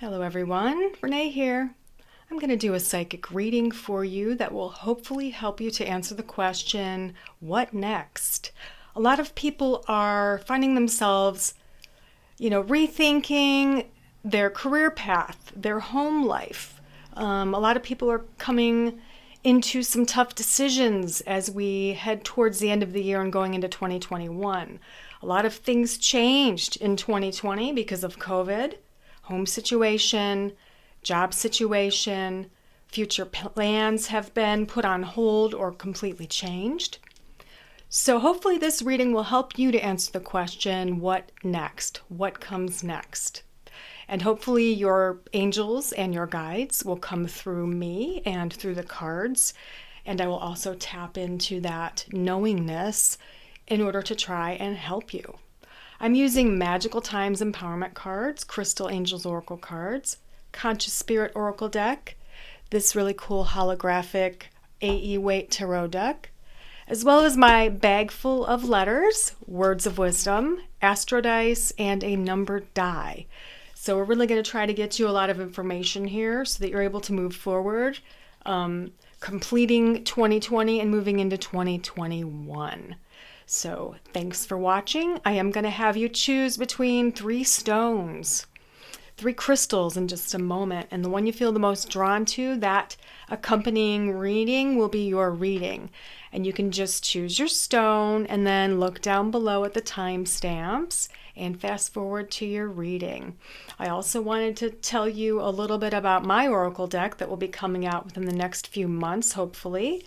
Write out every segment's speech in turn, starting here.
Hello everyone, Renee here. I'm going to do a psychic reading for you that will hopefully help you to answer the question, what next? A lot of people are finding themselves, rethinking their career path, their home life. A lot of people are coming into some tough decisions as we head towards the end of the year and going into 2021. A lot of things changed in 2020 because of COVID. Home situation, job situation, future plans have been put on hold or completely changed. So hopefully this reading will help you to answer the question, what next? What comes next? And hopefully your angels and your guides will come through me and through the cards. And I will also tap into that knowingness in order to try and help you. I'm using Magical Times Empowerment cards, Crystal Angels Oracle cards, Conscious Spirit Oracle deck, this really cool holographic AE Weight Tarot deck, as well as my bag full of letters, words of wisdom, astro dice, and a numbered die. So we're really going to try to get you a lot of information here so that you're able to move forward, completing 2020 and moving into 2021. So thanks for watching. I am going to have you choose between 3 stones, 3 crystals in just a moment. And the one you feel the most drawn to, that accompanying reading will be your reading. And you can just choose your stone and then look down below at the timestamps and fast forward to your reading. I also wanted to tell you a little bit about my oracle deck that will be coming out within the next few months, hopefully.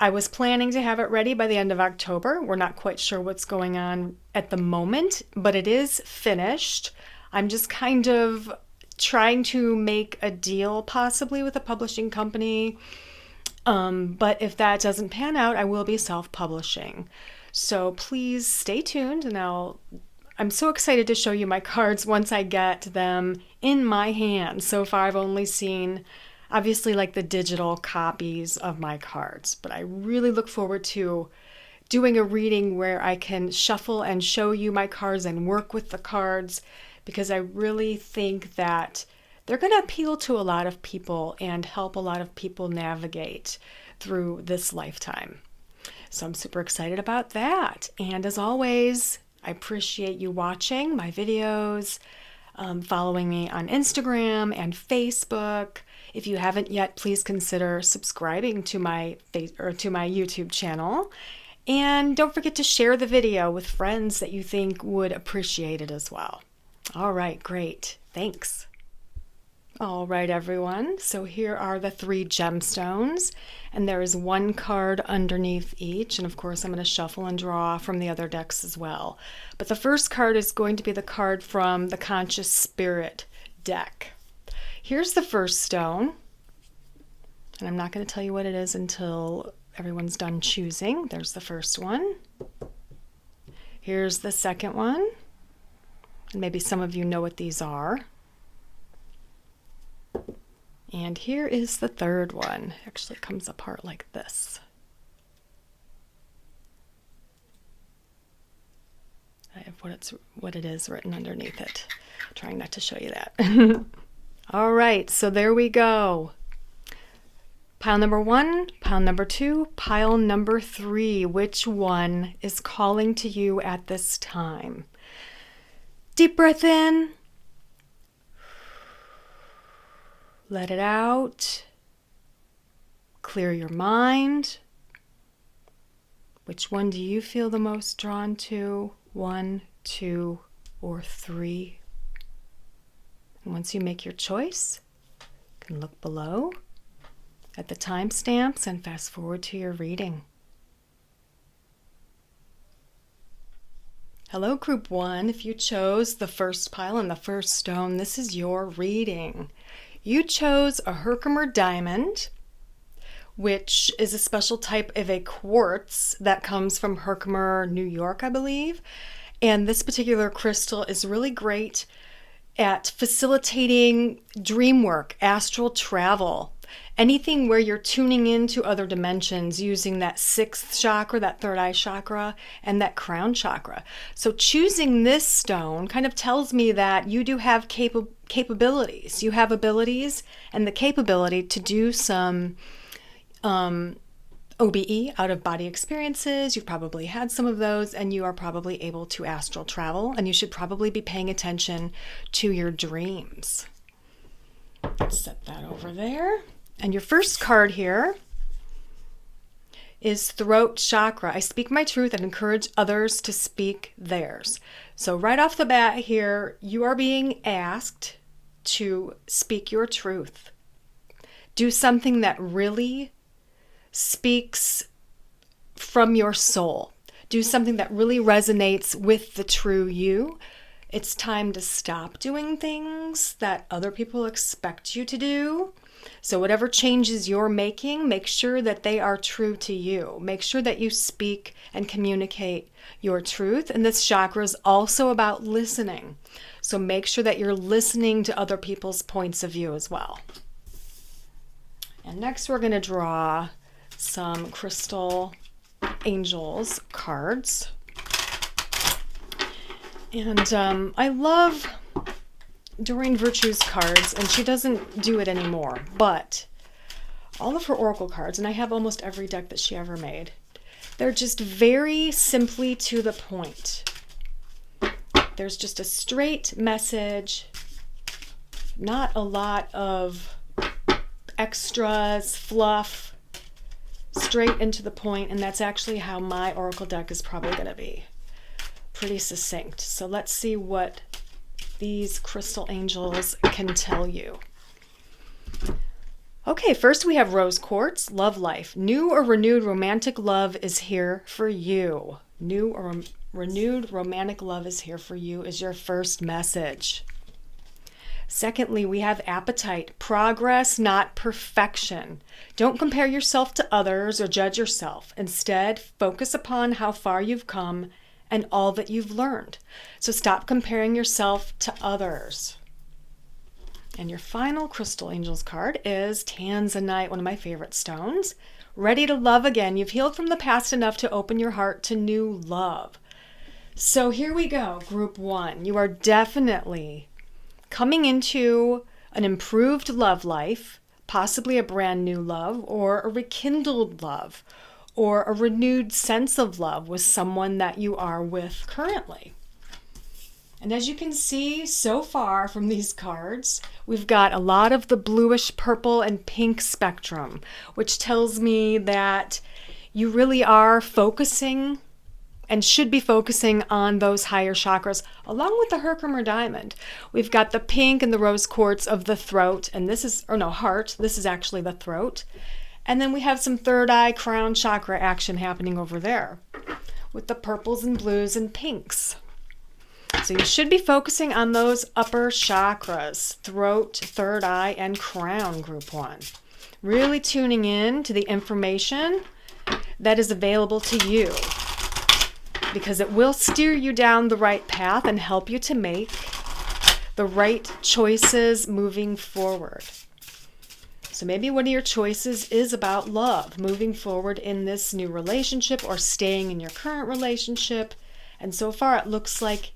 I was planning to have it ready by the end of October. We're not quite sure what's going on at the moment, but it is finished. I'm just kind of trying to make a deal possibly with a publishing company. But if that doesn't pan out, I will be self-publishing. So please stay tuned, and I'm so excited to show you my cards once I get them in my hand. So far I've only seen obviously like the digital copies of my cards, but I really look forward to doing a reading where I can shuffle and show you my cards and work with the cards, because I really think that they're going to appeal to a lot of people and help a lot of people navigate through this lifetime. So I'm super excited about that. And as always, I appreciate you watching my videos, following me on Instagram and Facebook. If you haven't yet, please consider subscribing to my YouTube channel. And don't forget to share the video with friends that you think would appreciate it as well. All right, great. Thanks. All right, everyone. So here are the 3 gemstones, and there is 1 card underneath each. And of course, I'm going to shuffle and draw from the other decks as well. But the first card is going to be the card from the Conscious Spirit deck. Here's the first stone, and I'm not going to tell you what it is until everyone's done choosing. There's the first one. Here's the second one, and maybe some of you know what these are. And here is the third one. Actually, it comes apart like this. I have what it is written underneath it. Trying not to show you that. All right, so there we go. Pile number 1, pile number 2, pile number 3. Which one is calling to you at this time? Deep breath in. Let it out. Clear your mind. Which one do you feel the most drawn to? 1, 2, or 3? And once you make your choice, you can look below at the timestamps and fast forward to your reading. Hello, Group 1. If you chose the first pile and the first stone, this is your reading. You chose a Herkimer diamond, which is a special type of a quartz that comes from Herkimer, New York, I believe. And this particular crystal is really great at facilitating dream work, astral travel, anything where you're tuning into other dimensions using that sixth chakra, that third eye chakra, and that crown chakra. So choosing this stone kind of tells me that you do have capabilities. You have abilities and the capability to do some OBE, out of body experiences. You've probably had some of those, and you are probably able to astral travel, and you should probably be paying attention to your dreams. Let's set that over there. And your first card here is throat chakra. I speak my truth and encourage others to speak theirs. So right off the bat here, you are being asked to speak your truth. Do something that really speaks from your soul. Do something that really resonates with the true you. It's time to stop doing things that other people expect you to do. So whatever changes you're making, make sure that they are true to you. Make sure that you speak and communicate your truth. And this chakra is also about listening. So make sure that you're listening to other people's points of view as well. And next we're going to draw some crystal angels cards. And I love Doreen Virtue's cards, and she doesn't do it anymore, but all of her oracle cards, and I have almost every deck that she ever made, they're just very simply to the point. There's just a straight message, not a lot of extras, fluff, straight into the point, and that's actually how my oracle deck is probably going to be. Pretty succinct. So let's see what these crystal angels can tell you. Okay, first we have rose quartz, love life. New or renewed romantic love is here for you. New or renewed romantic love is here for you is your first message. Secondly, we have appetite, progress, not perfection. Don't compare yourself to others or judge yourself. Instead, focus upon how far you've come and all that you've learned. So stop comparing yourself to others. And your final crystal angels card is Tanzanite, one of my favorite stones. Ready to love again. You've healed from the past enough to open your heart to new love. So here we go, group one. You are definitely coming into an improved love life, possibly a brand new love or a rekindled love, or a renewed sense of love with someone that you are with currently. And as you can see so far from these cards, we've got a lot of the bluish purple and pink spectrum, which tells me that you really are focusing and should be focusing on those higher chakras, along with the Herkimer diamond. We've got the pink and the rose quartz of the throat, and this is, heart. This is actually the throat. And then we have some third eye crown chakra action happening over there with the purples and blues and pinks. So you should be focusing on those upper chakras, throat, third eye, and crown, group one. Really tuning in to the information that is available to you, because it will steer you down the right path and help you to make the right choices moving forward. So maybe one of your choices is about love, moving forward in this new relationship or staying in your current relationship. And so far it looks like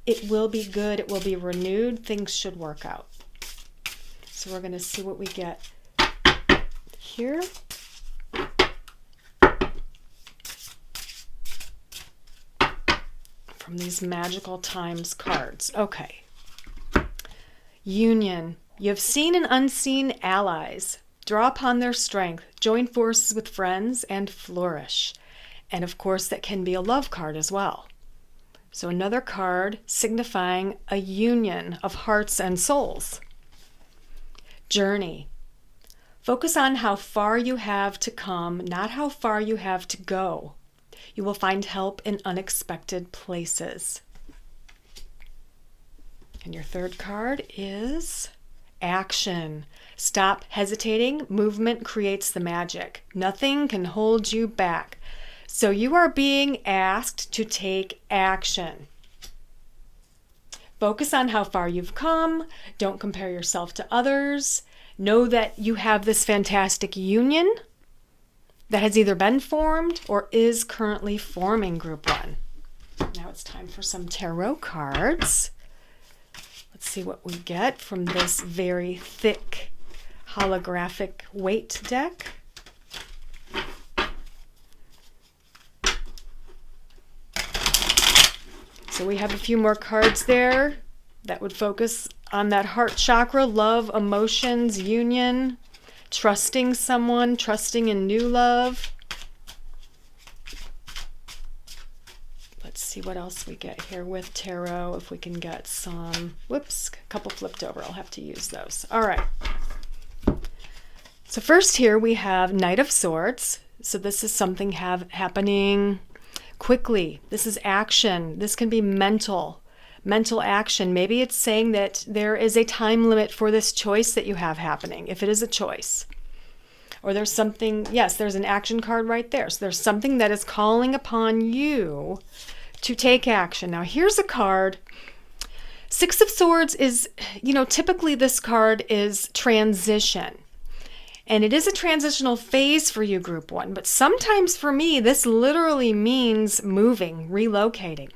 it will be good, it will be renewed, things should work out. So we're going to see what we get here. From these magical times cards. Okay. Union. You have seen and unseen allies. Draw upon their strength. Join forces with friends and flourish. And of course, that can be a love card as well. So another card signifying a union of hearts and souls. Journey. Focus on how far you have to come, not how far you have to go. You will find help in unexpected places. And your third card is action. Stop hesitating. Movement creates the magic. Nothing can hold you back. So you are being asked to take action. Focus on how far you've come. Don't compare yourself to others. Know that you have this fantastic union that has either been formed or is currently forming, Group 1. Now it's time for some tarot cards. Let's see what we get from this very thick holographic weight deck. So we have a few more cards there that would focus on that heart chakra, love, emotions, union, trusting someone, trusting in new love. Let's see what else we get here with tarot, if we can get some, whoops, a couple flipped over. I'll have to use those. All right. So first here we have Knight of Swords. So this is something happening quickly. This is action. This can be mental action. Maybe it's saying that there is a time limit for this choice that you have happening, if it is a choice. Or there's something, yes, there's an action card right there. So there's something that is calling upon you to take action. Now here's a card. Six of Swords is, typically this card is transition. And it is a transitional phase for you, Group 1. But sometimes for me, this literally means moving, relocating.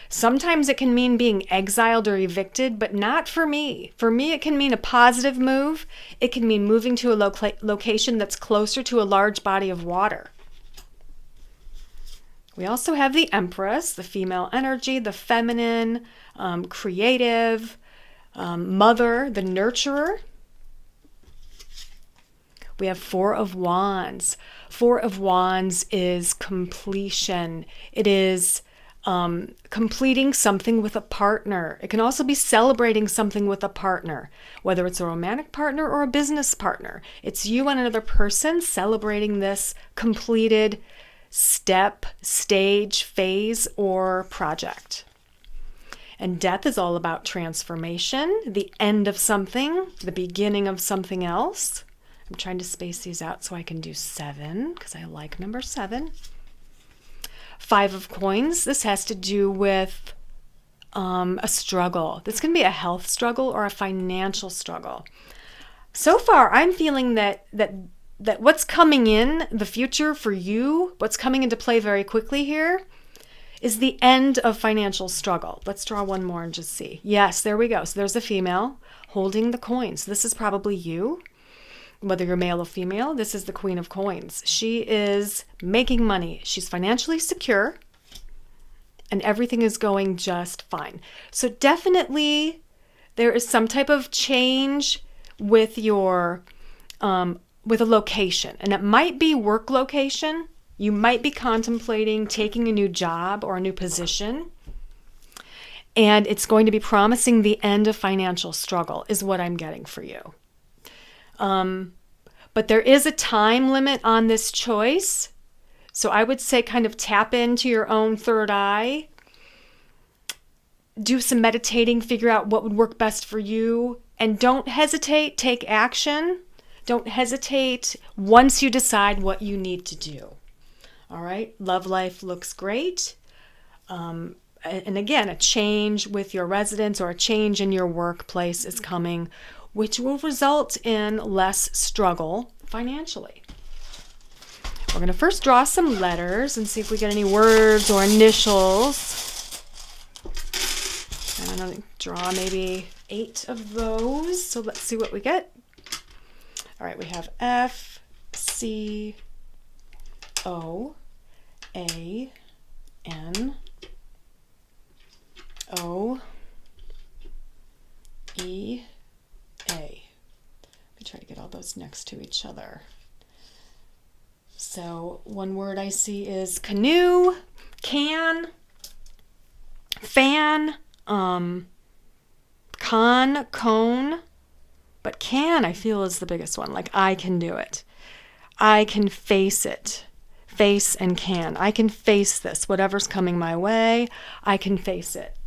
Sometimes it can mean being exiled or evicted, but not for me. For me, it can mean a positive move. It can mean moving to a location that's closer to a large body of water. We also have the Empress, the female energy, the feminine, creative, mother, the nurturer. We have Four of Wands. Four of Wands is completion. It is completing something with a partner. It can also be celebrating something with a partner, whether it's a romantic partner or a business partner. It's you and another person celebrating this completed step, stage, phase, or project. And Death is all about transformation, the end of something, the beginning of something else. I'm trying to space these out so I can do 7 because I like number 7. Five of Coins. This has to do with a struggle. This can be a health struggle or a financial struggle. So far, I'm feeling that what's coming in the future for you, what's coming into play very quickly here, is the end of financial struggle. Let's draw one more and just see. Yes, there we go. So there's a female holding the coins. This is probably you. Whether you're male or female, this is the Queen of Coins. She is making money. She's financially secure, and everything is going just fine. So definitely there is some type of change with your, with a location, and it might be work location. You might be contemplating taking a new job or a new position, and it's going to be promising the end of financial struggle is what I'm getting for you. But there is a time limit on this choice. So I would say kind of tap into your own third eye. Do some meditating, figure out what would work best for you. And don't hesitate, take action. Don't hesitate once you decide what you need to do. All right, love life looks great. And again, a change with your residence or a change in your workplace is coming, which will result in less struggle financially. We're going to first draw some letters and see if we get any words or initials. And I'm going to draw maybe 8 of those. So let's see what we get. All right, we have F, C, O, A, N, O, E, A. We try to get all those next to each other. So one word I see is canoe, can, fan, cone, but can I feel is the biggest one. Like I can do it. I can face it. Face and can. I can face this. Whatever's coming my way, I can face it.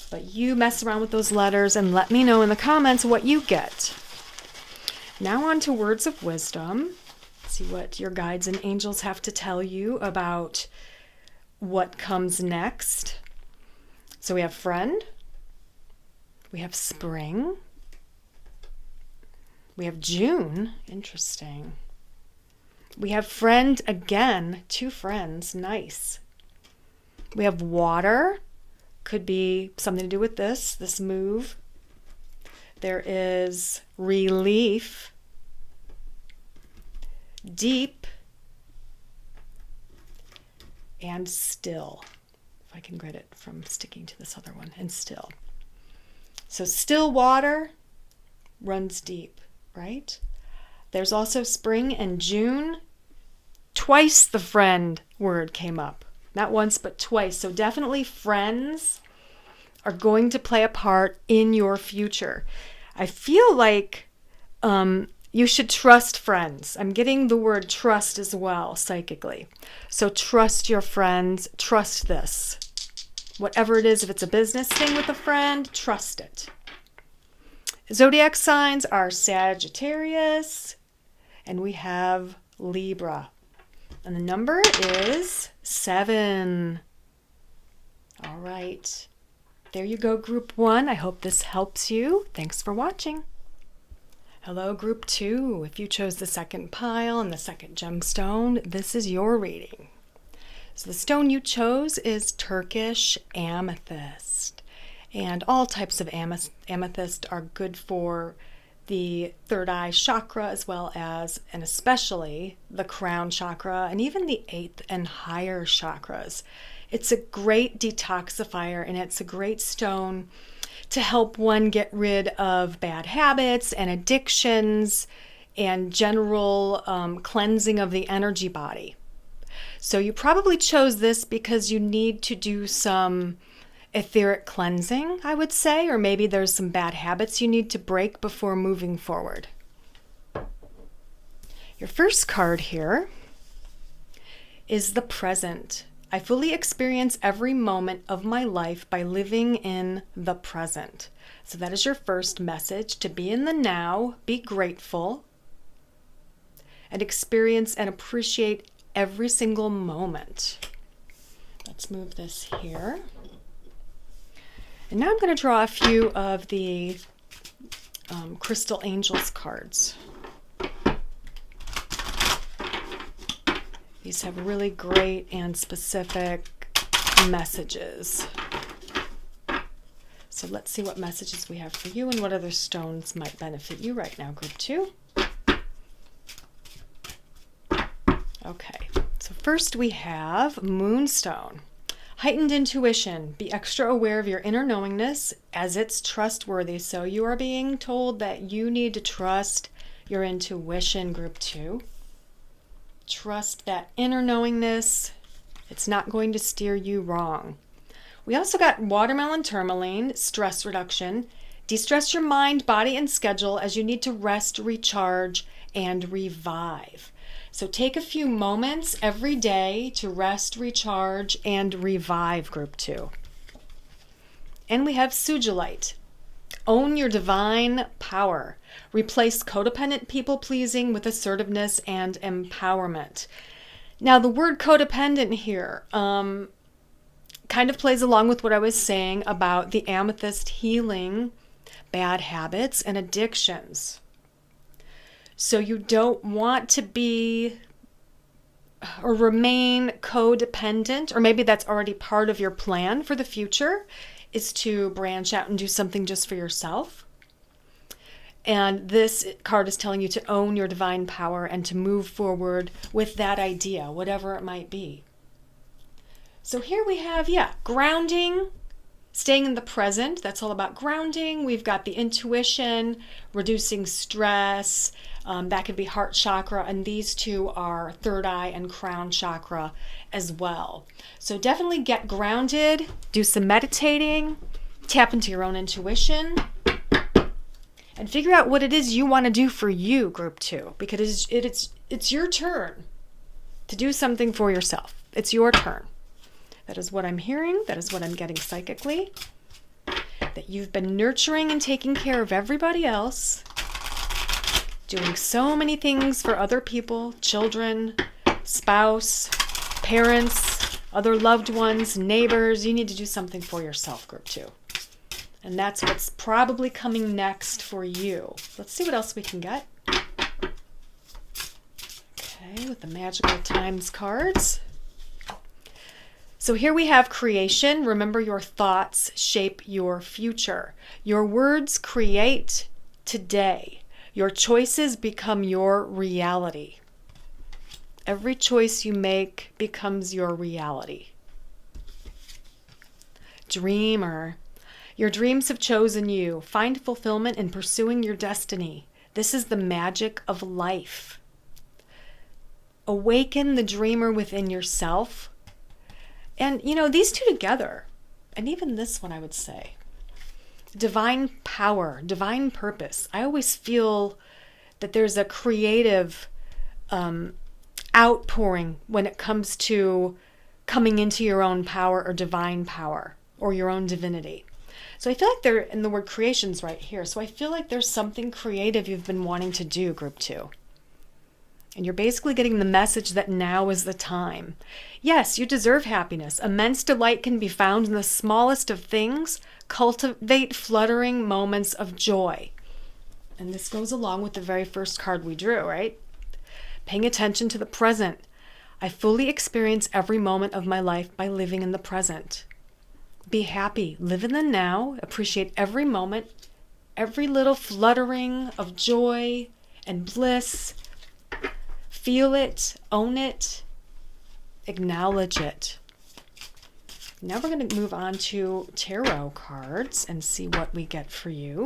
But you mess around with those letters and let me know in the comments what you get. Now on to words of wisdom. See what your guides and angels have to tell you about what comes next. So we have friend. We have spring. We have June. Interesting. We have friend again. 2 friends. Nice. We have water. Could be something to do with this move. There is relief. Deep. And still. If I can get it from sticking to this other one. And still. So still water runs deep, right? There's also spring and June. Twice the friend word came up. Not once, but twice. So definitely friends are going to play a part in your future. I feel like you should trust friends. I'm getting the word trust as well, psychically. So trust your friends. Trust this. Whatever it is, if it's a business thing with a friend, trust it. Zodiac signs are Sagittarius, and we have Libra. And the number is 7. All right. There you go, Group 1. I hope this helps you. Thanks for watching. Hello, Group 2. If you chose the second pile and the second gemstone, this is your reading. So the stone you chose is Turkish amethyst. And all types of amethyst are good for the third eye chakra, as well as, and especially, the crown chakra, and even the 8th and higher chakras. It's a great detoxifier, and it's a great stone to help one get rid of bad habits and addictions and general cleansing of the energy body. So you probably chose this because you need to do some etheric cleansing, I would say, or maybe there's some bad habits you need to break before moving forward. Your first card here is the present. I fully experience every moment of my life by living in the present. So that is your first message, to be in the now, be grateful, and experience and appreciate every single moment. Let's move this here. And now I'm going to draw a few of the Crystal Angels cards. These have really great and specific messages. So let's see what messages we have for you and what other stones might benefit you right now, Group 2. Okay, so first we have Moonstone. Heightened intuition. Be extra aware of your inner knowingness as it's trustworthy. So you are being told that you need to trust your intuition, Group 2. Trust that inner knowingness. It's not going to steer you wrong. We also got watermelon tourmaline, stress reduction. De-stress your mind, body, and schedule as you need to rest, recharge, and revive. So take a few moments every day to rest, recharge, and revive, Group 2. And we have Sugilite. Own your divine power. Replace codependent people-pleasing with assertiveness and empowerment. Now, the word codependent here kind of plays along with what I was saying about the amethyst healing bad habits and addictions. So you don't want to be or remain codependent, or maybe that's already part of your plan for the future, is to branch out and do something just for yourself. And this card is telling you to own your divine power and to move forward with that idea, whatever it might be. So here we have, grounding, staying in the present. That's all about grounding. We've got the intuition, reducing stress. That could be heart chakra, and these two are third eye and crown chakra as well. So definitely get grounded, do some meditating, tap into your own intuition, and figure out what it is you want to do for you, Group 2, because it's your turn to do something for yourself. It's your turn. That is what I'm hearing. That is what I'm getting psychically. That you've been nurturing and taking care of everybody else, doing so many things for other people, children, spouse, parents, other loved ones, neighbors. You need to do something for yourself, Group 2. And that's what's probably coming next for you. Let's see what else we can get. Okay, with the Magical Times cards. So here we have creation. Remember, your thoughts shape your future. Your words create today. Your choices become your reality. Every choice you make becomes your reality. Dreamer. Your dreams have chosen you. Find fulfillment in pursuing your destiny. This is the magic of life. Awaken the dreamer within yourself. And, these two together, and even this one, I would say, divine power, divine purpose. I always feel that there's a creative outpouring when it comes to coming into your own power or divine power or your own divinity. So I feel like they're, and the word creation's right here. So I feel like there's something creative you've been wanting to do, group 2. And you're basically getting the message that now is the time. Yes, you deserve happiness. Immense delight can be found in the smallest of things. Cultivate fluttering moments of joy. And this goes along with the very first card we drew, right? Paying attention to the present. I fully experience every moment of my life by living in the present. Be happy. Live in the now. Appreciate every moment, every little fluttering of joy and bliss. Feel it, own it, acknowledge it. Now we're going to move on to tarot cards and see what we get for you.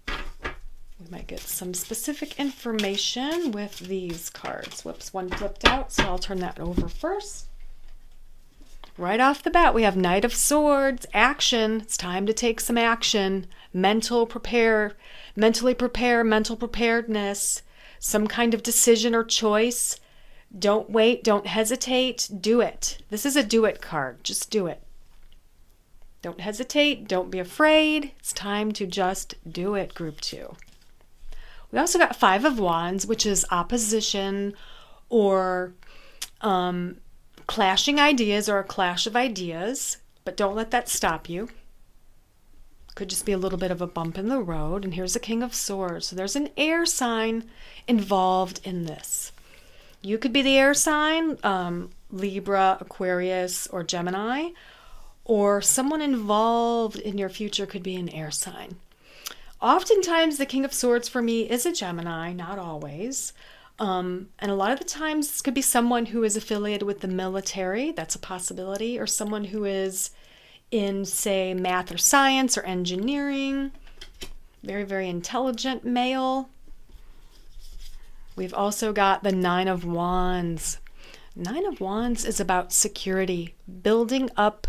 We might get some specific information with these cards. Whoops, one flipped out, so I'll turn that over first. Right off the bat, we have Knight of Swords, action. It's time to take some action. Mentally prepare, mental preparedness, some kind of decision or choice. Don't wait, don't hesitate, do it. This is a do it card. Just do it. Don't hesitate, don't be afraid. It's time to just do it, group 2. We also got 5 of Wands, which is opposition or clashing ideas or a clash of ideas, but don't let that stop you. Could just be a little bit of a bump in the road. And here's the King of Swords. So there's an air sign involved in this. You could be the air sign, Libra, Aquarius, or Gemini, or someone involved in your future could be an air sign. Oftentimes, the King of Swords for me is a Gemini, not always. And a lot of the times, this could be someone who is affiliated with the military. That's a possibility. Or someone who is in, say, math or science or engineering. Very, very intelligent male. We've also got the 9 of Wands. 9 of Wands is about security, building up.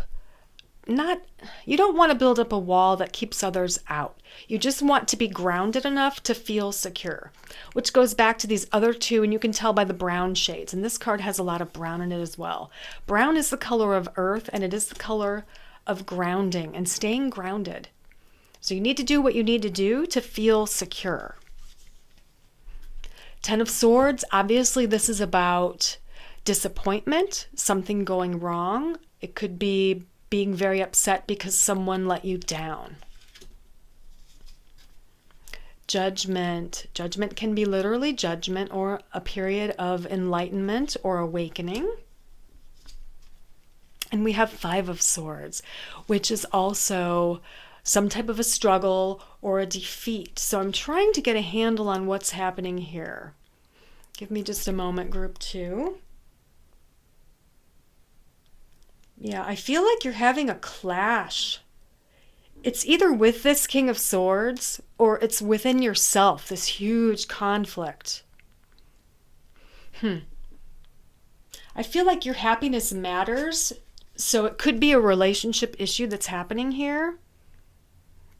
You don't want to build up a wall that keeps others out. You just want to be grounded enough to feel secure, which goes back to these other two, and you can tell by the brown shades. And this card has a lot of brown in it as well. Brown is the color of earth, and it is the color of grounding and staying grounded. So you need to do what you need to do to feel secure. 10 of Swords, obviously this is about disappointment, something going wrong. It could be being very upset because someone let you down. Judgment. Judgment can be literally judgment or a period of enlightenment or awakening. And we have 5 of Swords, which is also some type of a struggle or a defeat. So I'm trying to get a handle on what's happening here. Give me just a moment, group 2. Yeah, I feel like you're having a clash. It's either with this King of Swords or it's within yourself, this huge conflict. I feel like your happiness matters, so it could be a relationship issue that's happening here.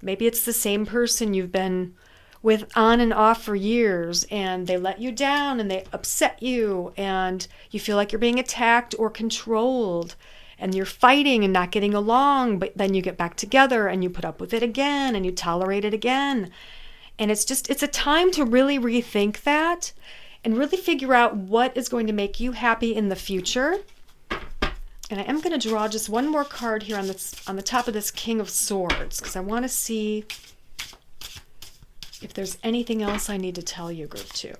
Maybe it's the same person you've been with on and off for years, and they let you down and they upset you, and you feel like you're being attacked or controlled. And you're fighting and not getting along, but then you get back together and you put up with it again and you tolerate it again. And it's a time to really rethink that and really figure out what is going to make you happy in the future And I am going to draw just one more card here on the top of this King of Swords, because I want to see if there's anything else I need to tell you, group 2.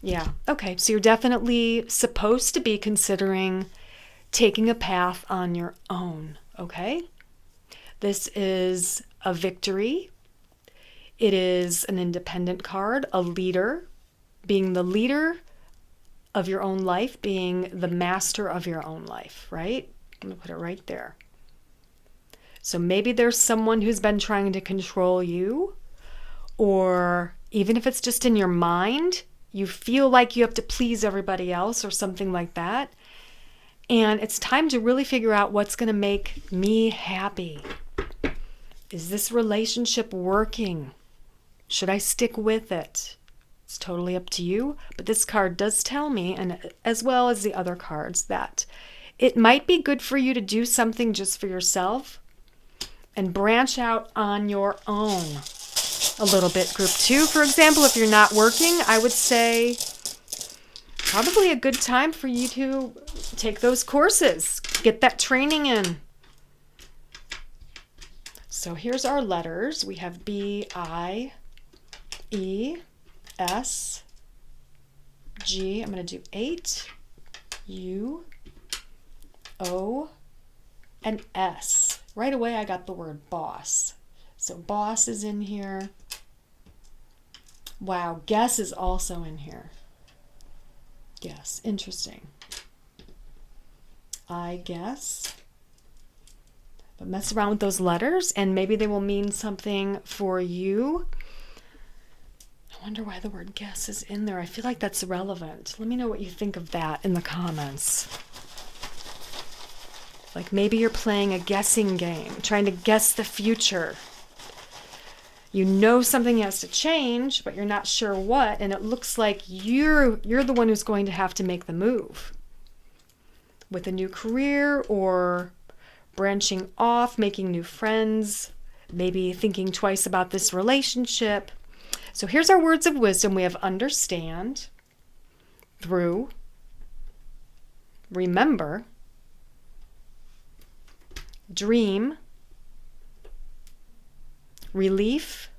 Yeah, okay, so you're definitely supposed to be considering taking a path on your own, okay? This is a victory. It is an independent card, a leader, being the leader of your own life, being the master of your own life, right? I'm going to put it right there. So maybe there's someone who's been trying to control you, or even if it's just in your mind, you feel like you have to please everybody else or something like that. And it's time to really figure out what's going to make me happy. Is this relationship working? Should I stick with it? It's totally up to you. But this card does tell me, and as well as the other cards, that it might be good for you to do something just for yourself and branch out on your own a little bit. Group 2, for example, if you're not working, I would say probably a good time for you to take those courses, get that training in. So here's our letters. We have B, I, E, S, G. I'm going to do 8, U, O, and S. Right away I got the word boss. So boss is in here. Wow, guess is also in here. Guess, interesting. I guess. But mess around with those letters and maybe they will mean something for you. I wonder why the word guess is in there. I feel like that's relevant. Let me know what you think of that in the comments. Like maybe you're playing a guessing game, trying to guess the future. You know something has to change, but you're not sure what, and it looks like you're the one who's going to have to make the move. With a new career or branching off, making new friends, maybe thinking twice about this relationship. So here's our words of wisdom. We have understand, through, remember, dream, relief,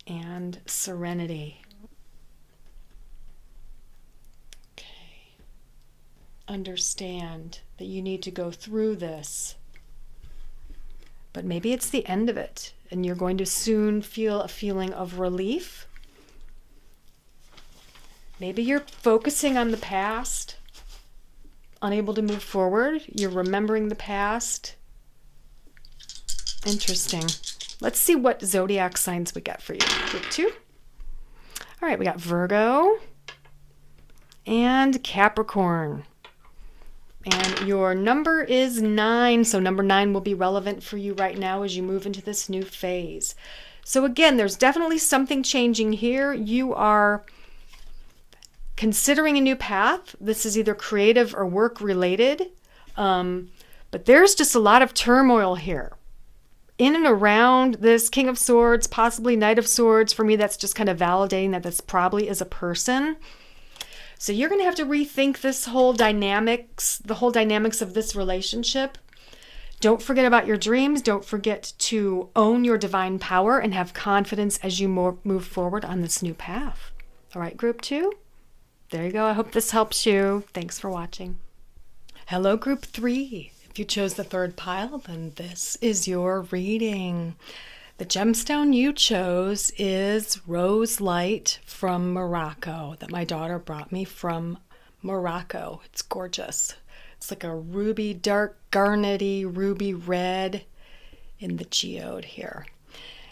and serenity. Okay. Understand that you need to go through this, but maybe it's the end of it, and you're going to soon feel a feeling of relief. Maybe you're focusing on the past, unable to move forward. You're remembering the past. Interesting. Let's see what zodiac signs we get for you. Group 2. All right, we got Virgo and Capricorn. And your number is 9. So number 9 will be relevant for you right now as you move into this new phase. So again, there's definitely something changing here. You are considering a new path. This is either creative or work related. But there's just a lot of turmoil here. In and around this King of Swords, possibly Knight of Swords. For me, that's just kind of validating that this probably is a person. So you're going to have to rethink this whole dynamics, the whole dynamics of this relationship. Don't forget about your dreams. Don't forget to own your divine power and have confidence as you move forward on this new path. All right, group 2. There you go. I hope this helps you. Thanks for watching. Hello, group 3. If you chose the 3rd pile, then this is your reading. The gemstone you chose is Rose Light from Morocco that my daughter brought me from Morocco. It's gorgeous. It's like a ruby, dark garnety, ruby red in the geode here.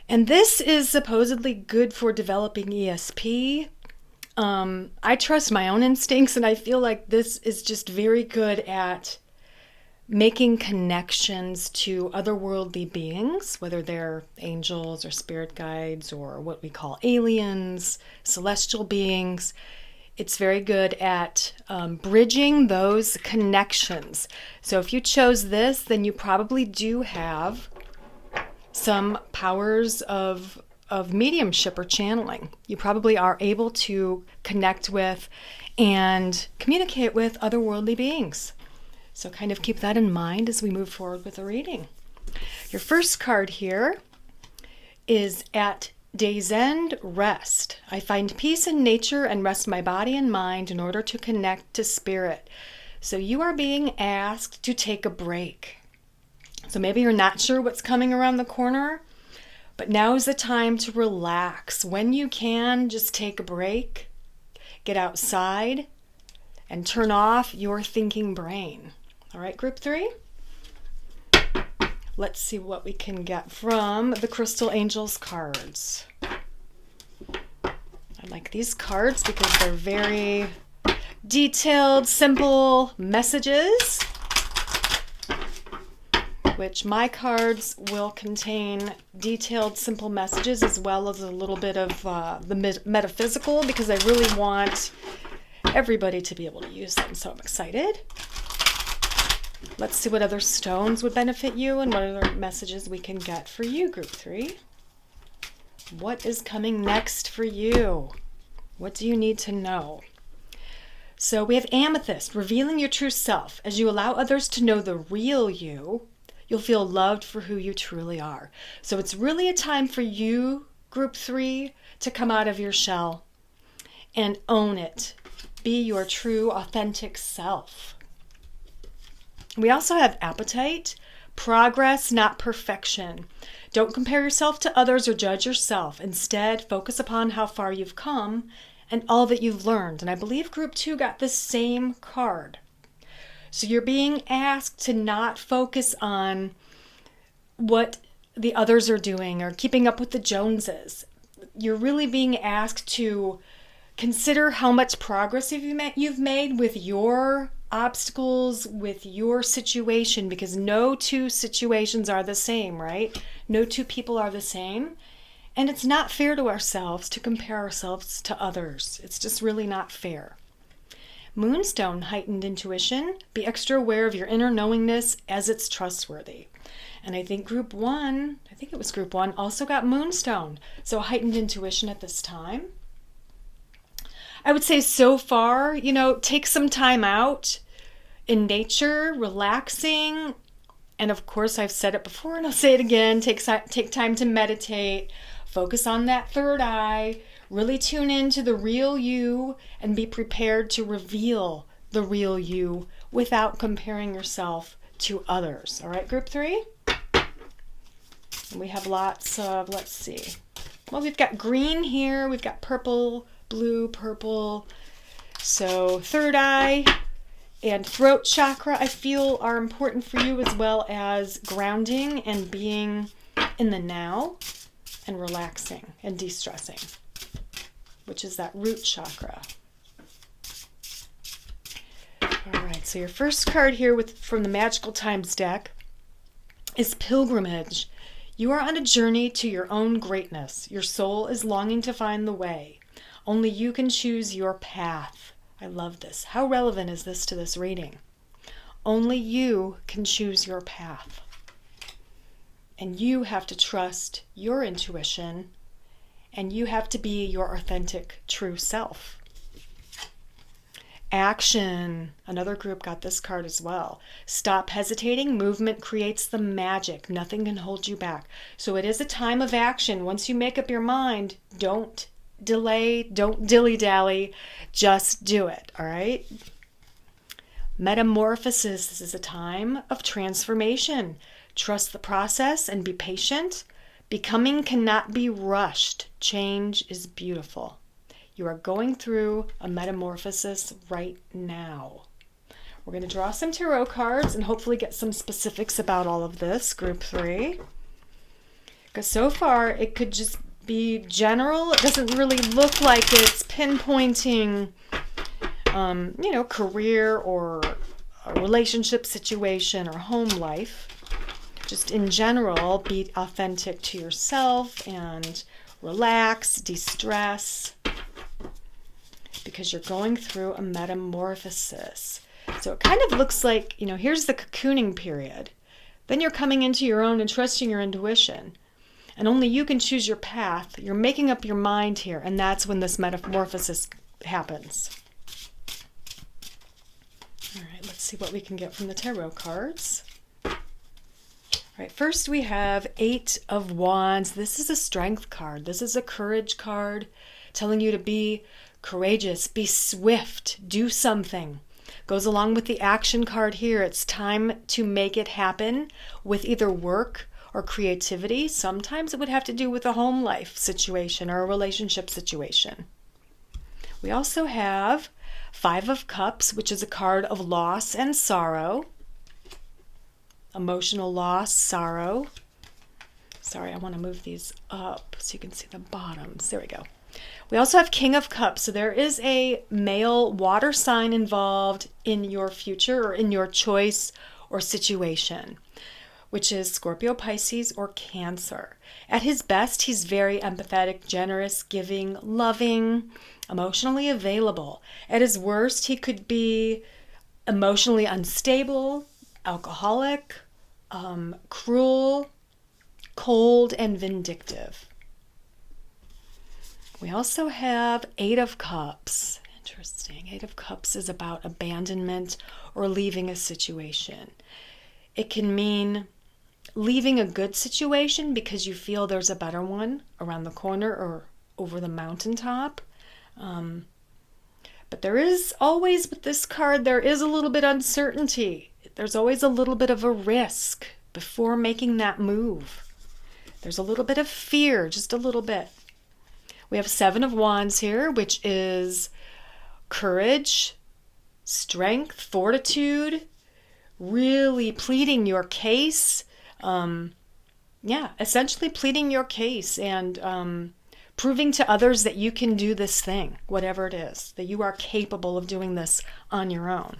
And this is supposedly good for developing ESP. I trust my own instincts, and I feel like this is just very good at making connections to otherworldly beings, whether they're angels or spirit guides or what we call aliens, celestial beings. It's very good at bridging those connections. So if you chose this, then you probably do have some powers of of mediumship or channeling. You probably are able to connect with and communicate with otherworldly beings. So kind of keep that in mind as we move forward with the reading. Your first card here is At Day's End, Rest. I find peace in nature and rest my body and mind in order to connect to spirit. So you are being asked to take a break. So maybe you're not sure what's coming around the corner, but now is the time to relax. When you can, just take a break, get outside, and turn off your thinking brain. All right, group 3? Let's see what we can get from the Crystal Angels cards. I like these cards because they're very detailed, simple messages, which my cards will contain detailed, simple messages as well as a little bit of the metaphysical, because I really want everybody to be able to use them. So I'm excited. Let's see what other stones would benefit you and what other messages we can get for you, group 3. What is coming next for you? What do you need to know? So we have Amethyst, revealing your true self. As you allow others to know the real you, you'll feel loved for who you truly are. So it's really a time for you, group 3, to come out of your shell and own it. Be your true, authentic self. We also have Appetite, progress, not perfection. Don't compare yourself to others or judge yourself. Instead, focus upon how far you've come and all that you've learned. And I believe group 2 got the same card. So you're being asked to not focus on what the others are doing or keeping up with the Joneses. You're really being asked to consider how much progress you've made with your obstacles, with your situation, because no two situations are the same, right? No two people are the same. And it's not fair to ourselves to compare ourselves to others. It's just really not fair. Moonstone, heightened intuition. Be extra aware of your inner knowingness as it's trustworthy. And I think group 1, also got Moonstone. So heightened intuition at this time. I would say so far, take some time out in nature, relaxing. And of course, I've said it before and I'll say it again. Take time to meditate, focus on that third eye, really tune into the real you and be prepared to reveal the real you without comparing yourself to others. All right, group 3? And we have lots of, let's see. Well, we've got green here. We've got purple, blue, purple. So third eye and throat chakra, I feel, are important for you, as well as grounding and being in the now and relaxing and de-stressing, which is that root chakra. All right, so your first card here from the Magical Times deck is Pilgrimage. You are on a journey to your own greatness. Your soul is longing to find the way. Only you can choose your path. I love this. How relevant is this to this reading? Only you can choose your path. And you have to trust your intuition, and you have to be your authentic, true self. Action. Another group got this card as well. Stop hesitating. Movement creates the magic. Nothing can hold you back. So it is a time of action. Once you make up your mind, don't delay, don't dilly-dally, just do it, all right? Metamorphosis. This is a time of transformation. Trust the process and be patient. Becoming cannot be rushed. Change is beautiful. You are going through a metamorphosis right now. We're going to draw some tarot cards and hopefully get some specifics about all of this, group 3. Because so far it could just be general. It doesn't really look like it's pinpointing, career or a relationship situation or home life. Just in general, be authentic to yourself and relax, de-stress, because you're going through a metamorphosis. So it kind of looks like, here's the cocooning period. Then you're coming into your own and trusting your intuition. And only you can choose your path. You're making up your mind here, and that's when this metamorphosis happens. All right, let's see what we can get from the tarot cards. All right, first we have 8 of Wands. This is a strength card. This is a courage card telling you to be courageous, be swift, do something. Goes along with the action card here. It's time to make it happen with either work or creativity. Sometimes it would have to do with a home life situation or a relationship situation. We also have 5 of Cups, which is a card of loss and sorrow. Emotional loss, sorrow. Sorry, I want to move these up so you can see the bottoms. There we go. We also have King of Cups. So there is a male water sign involved in your future or in your choice or situation, which is Scorpio, Pisces, or Cancer. At his best, he's very empathetic, generous, giving, loving, emotionally available. At his worst, he could be emotionally unstable, alcoholic, cruel, cold, and vindictive. We also have 8 of Cups. Interesting. 8 of Cups is about abandonment or leaving a situation. It can mean leaving a good situation because you feel there's a better one around the corner or over the mountaintop. But there is always, with this card, there is a little bit of uncertainty. There's always a little bit of a risk before making that move. There's a little bit of fear, just a little bit. We have 7 of Wands here, which is courage, strength, fortitude, really pleading your case. Essentially pleading your case and proving to others that you can do this thing, whatever it is, that you are capable of doing this on your own.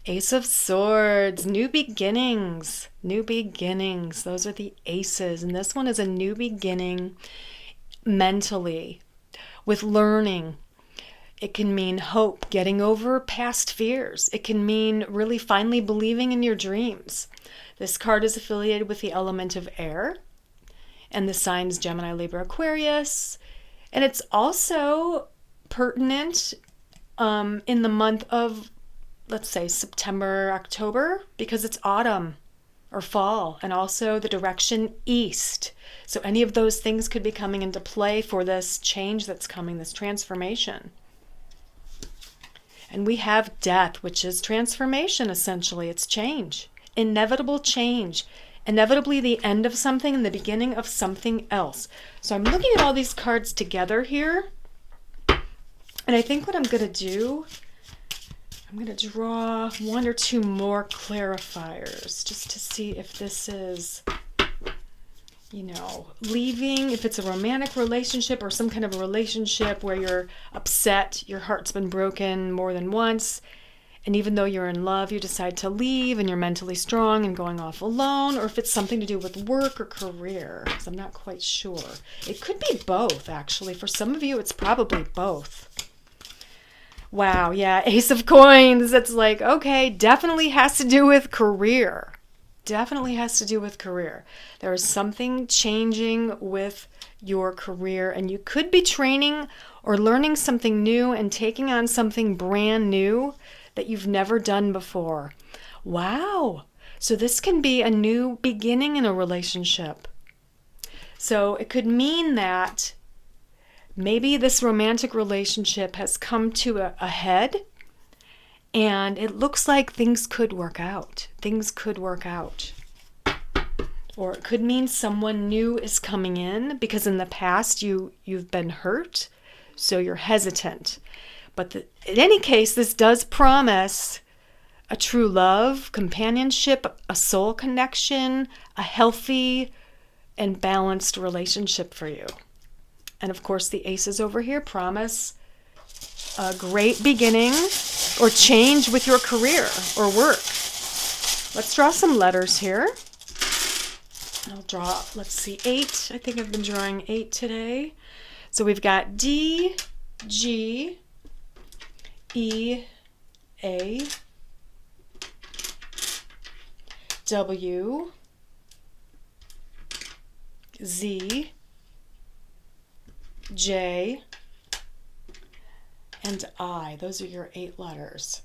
Ace of Swords, new beginnings, new beginnings. Those are the aces. And this one is a new beginning mentally with learning. It can mean hope, getting over past fears. It can mean really finally believing in your dreams. This card is affiliated with the element of air and the signs Gemini, Libra, Aquarius. And it's also pertinent in the month of, let's say, September, October, because it's autumn or fall, and also the direction east. So any of those things could be coming into play for this change that's coming, this transformation. And we have death, which is transformation, essentially. It's change, inevitable change, inevitably the end of something and the beginning of something else. So I'm looking at all these cards together here, and I think what I'm going to do, I'm going to draw 1 or 2 more clarifiers just to see if this is, leaving, if it's a romantic relationship or some kind of a relationship where you're upset, your heart's been broken more than once, and even though you're in love, you decide to leave and you're mentally strong and going off alone, or if it's something to do with work or career, because I'm not quite sure. It could be both, actually. For some of you, it's probably both. Wow, yeah, Ace of Coins. It's like, okay, definitely has to do with career. Definitely has to do with career. There is something changing with your career, and you could be training or learning something new and taking on something brand new that you've never done before. Wow. So this can be a new beginning in a relationship. So it could mean that maybe this romantic relationship has come to a head, and it looks like things could work out. Things could work out. Or it could mean someone new is coming in because in the past you've been hurt, so you're hesitant. But in any case, this does promise a true love, companionship, a soul connection, a healthy and balanced relationship for you. And of course, the aces over here promise a great beginning or change with your career or work. Let's draw some letters here. I'll draw, let's see, 8. I think I've been drawing 8 today. So we've got D, G, E, A, W, Z, J, and I. Those are your 8 letters.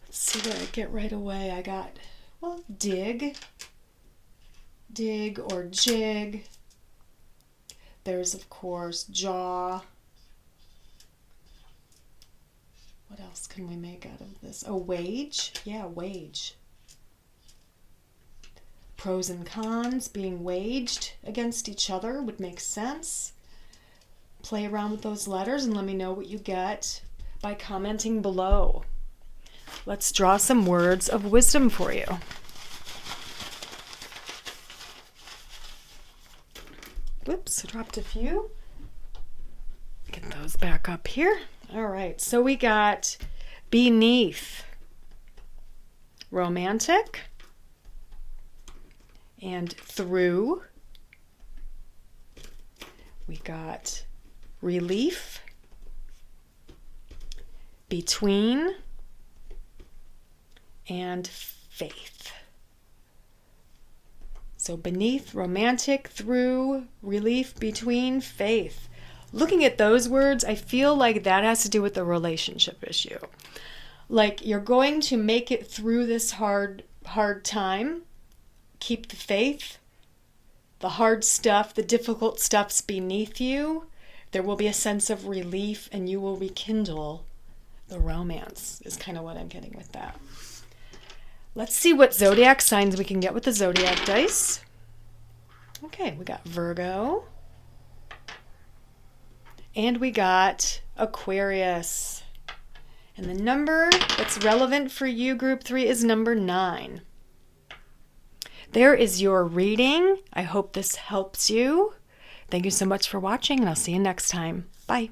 Let's see what I get right away. I got, well, dig or jig. There's, of course, jaw. What else can we make out of this? Oh, wage. Yeah, wage. Pros and cons being waged against each other would make sense. Play around with those letters and let me know what you get by commenting below. Let's draw some words of wisdom for you. Whoops, I dropped a few. Get those back up here. All right, so we got beneath, romantic, and through. We got relief, between, and faith. So beneath, romantic, through, relief, between, faith. Looking at those words, I feel like that has to do with the relationship issue. Like you're going to make it through this hard time. Keep the faith. The hard stuff, the difficult stuff's beneath you. There will be a sense of relief and you will rekindle the romance, is kind of what I'm getting with that. Let's see what zodiac signs we can get with the zodiac dice. Okay, we got Virgo. And we got Aquarius. And the number that's relevant for you, Group 3, is number 9. There is your reading. I hope this helps you. Thank you so much for watching, and I'll see you next time. Bye.